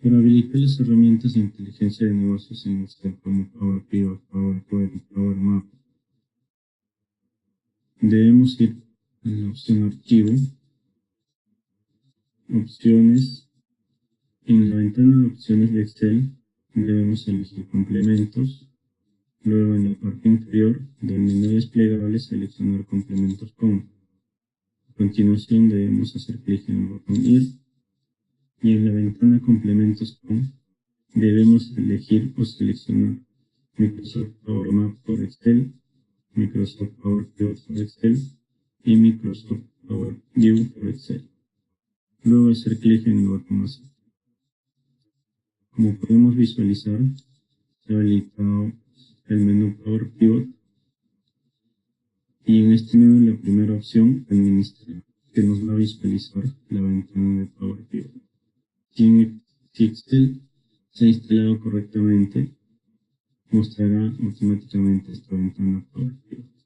Para habilitar las herramientas de inteligencia de negocios en Excel como Power Pivot, Power Query y Power Map, debemos ir a la opción Archivo, Opciones. En la ventana de opciones de Excel debemos elegir Complementos. Luego en la parte inferior del menú desplegable seleccionar Complementos con. A continuación debemos hacer clic en el botón Ir y en la ventana Complementos con debemos elegir o seleccionar Microsoft Power Map por Excel, Microsoft Power Pivot por Excel y Microsoft Power View por Excel. Luego hacer clic en el botón Aceptar. Como podemos visualizar, se ha habilitado el menú Power Pivot y en este menú la primera opción, Administrar, que nos va a visualizar la ventana de Power Pivot. Si Excel se ha instalado correctamente, mostrará automáticamente esta ventana Power Pivot.